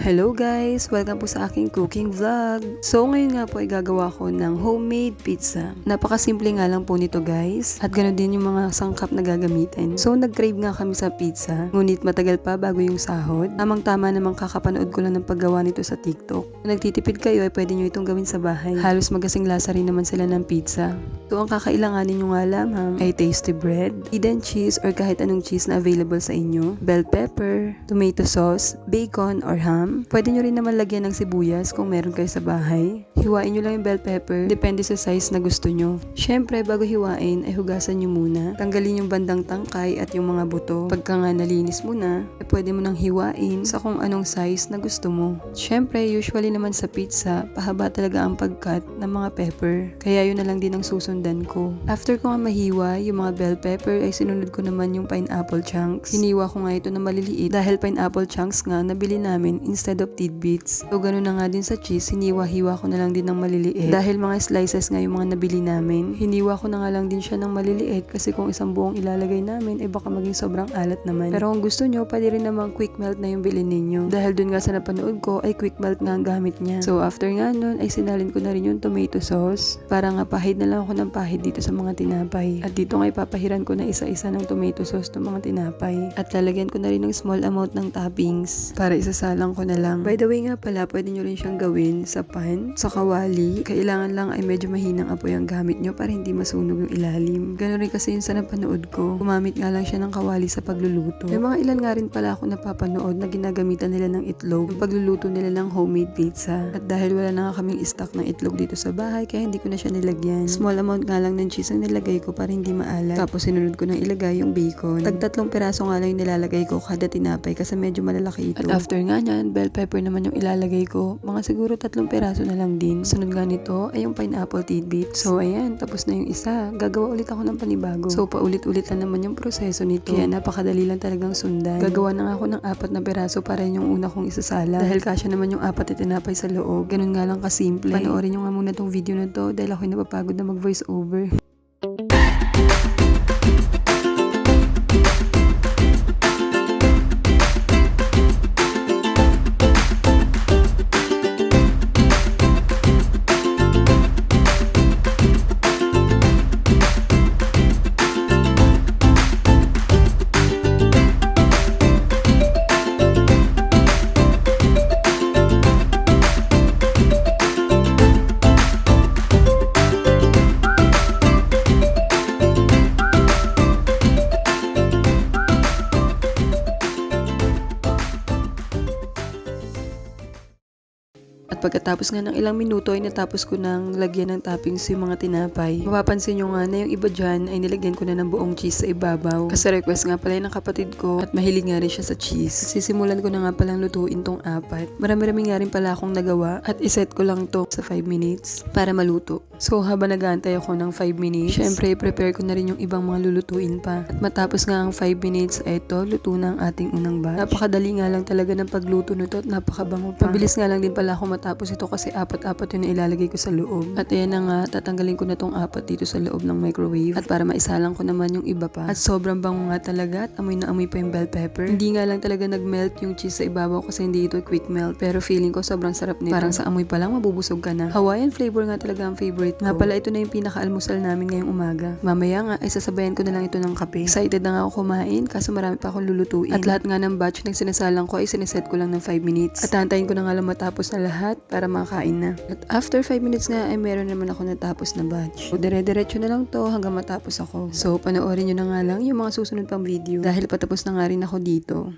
Hello guys! Welcome po sa aking cooking vlog. So ngayon nga po ay gagawa ko ng homemade pizza. Napakasimple nga lang po nito guys. At ganoon din yung mga sangkap na gagamitin. So nag-crave nga kami sa pizza. Ngunit matagal pa bago yung sahod. Tamang-tama namang kakapanood ko lang ng paggawa nito sa TikTok. Kung nagtitipid kayo ay pwede nyo itong gawin sa bahay. Halos magasing lasa rin naman sila ng pizza. So ang kakailanganin nyo nga lamang ay tasty bread, hidden cheese or kahit anong cheese na available sa inyo, bell pepper, tomato sauce, bacon or ham. Pwede nyo rin naman lagyan ng sibuyas kung meron kayo sa bahay. Hiwain nyo lang yung bell pepper, depende sa size na gusto nyo. Syempre, bago hiwain ay hugasan nyo muna. Tanggalin yung bandang tangkay at yung mga buto. Pagka nga nalinis mo na, ay pwede mo nang hiwain sa kung anong size na gusto mo. Syempre, usually naman sa pizza, pahaba talaga ang pag-cut ng mga pepper. Kaya yun na lang din ang susundan ko. After ko nga mahiwa yung mga bell pepper ay sinunod ko naman yung pineapple chunks. Hiniwa ko nga ito na maliliit dahil pineapple chunks nga nabili namin instead of tidbits. So ganun na nga din sa cheese, hiniwa-hiwa ko na lang din ng maliliit. Dahil mga slices nga yung mga nabili namin, hiniwa ko na nga lang din siya ng maliliit kasi kung isang buong ilalagay namin, baka maging sobrang alat naman. Pero kung gusto nyo, pwede rin namang quick melt na yung bilhin ninyo. Dahil dun nga sa napanood ko, ay quick melt nga ang gamit niya. So after nga nun, ay sinalin ko na rin yung tomato sauce. Para nga pahid na lang ako ng pahid dito sa mga tinapay. At dito nga ipapahiran ko na isa-isa ng tomato sauce ng mga tinapay. At lalagyan ko na rin ng small amount ng toppings para isasalang ko na lang. By the way nga pala, pwede nyo rin siyang gawin sa pan, sa kawali. Kailangan lang ay medyo mahinang apoy ang gamit nyo para hindi masunog yung ilalim. Ganun rin kasi yun sa napanood ko. Gumamit nga lang siya ng kawali sa pagluluto. May mga ilan nga rin pala ako napapanood na ginagamitan nila ng itlog yung pagluluto nila ng homemade pizza. At dahil wala na nga kaming stock ng itlog dito sa bahay, kaya hindi ko na siya nilagyan. Small amount nga lang ng cheese ang nilagay ko para hindi maalat. Tapos sinunod ko nang ilagay yung bacon. Tag-3 piraso nga lang yung nilalagay ko kada tinapay kasi medyo malalaki ito. At after nga nyan, bell pepper naman yung ilalagay ko. Mga siguro 3 piraso na lang din. Sunod nga nito ay yung pineapple tidbits. So ayan, tapos na yung isa. Gagawa ulit ako ng panibago. So paulit-ulit lang naman yung proseso nito. Kaya napakadali lang talagang sundan. Gagawa na nga ako ng 4 na piraso para yung una kong isasala. Dahil kasya naman yung 4 na tinapay sa loob. Ganun nga lang kasimple. Panoorin nyo nga muna tong video na to dahil ako'y napapagod na mag voice over. At pagkatapos nga ng ilang minuto ay natapos ko nang lagyan ng toppings yung mga tinapay. Mapapansin nyo nga na yung iba dyan ay nilagyan ko na ng buong cheese sa ibabaw. Kasi request nga pala ng kapatid ko at mahilig nga rin siya sa cheese. Sisimulan ko na nga palang lutuin tong 4. Marami-rami nga rin pala akong nagawa at iset ko lang to sa 5 minutes para maluto. So habang nag-aantay ako ng 5 minutes, syempre prepare ko na rin yung ibang mga lulutuin pa. At matapos nga ang 5 minutes ay ito, luto na ang ating unang batch. Napakadali nga lang talaga ng pagluto nito at napakabango pa. Mabilis nga lang din pala ako matapos ito kasi 4 yun na ilalagay ko sa loob. At ayan na nga, tatanggalin ko na tong 4 dito sa loob ng microwave. At para maisalang ko naman yung iba pa. At sobrang bango nga talaga at amoy na amoy pa yung bell pepper. Hindi nga lang talaga nag-melt yung cheese sa ibabaw kasi hindi ito quick melt. Pero feeling ko sobrang sarap nito. Parang sa amoy pa lang mabubusog ka na. Hawaiian flavor nga talaga ang favorite ko. Nga pala ito na yung pinaka-almusal namin ngayong umaga. Mamaya nga ay sasabayan ko na lang ito ng kape. Excited na nga ako kumain kaso marami pa akong lulutuin. At lahat nga ng batch na sinasalang ko ay sineset ko lang ng 5 minutes. At hantayin ko na nga lang matapos na lahat para makain na. At after 5 minutes nga ay meron naman ako natapos na batch. So dire-diretso na lang to hanggang matapos ako. So panoorin nyo na nga lang yung mga susunod pang video dahil patapos na nga rin ako dito.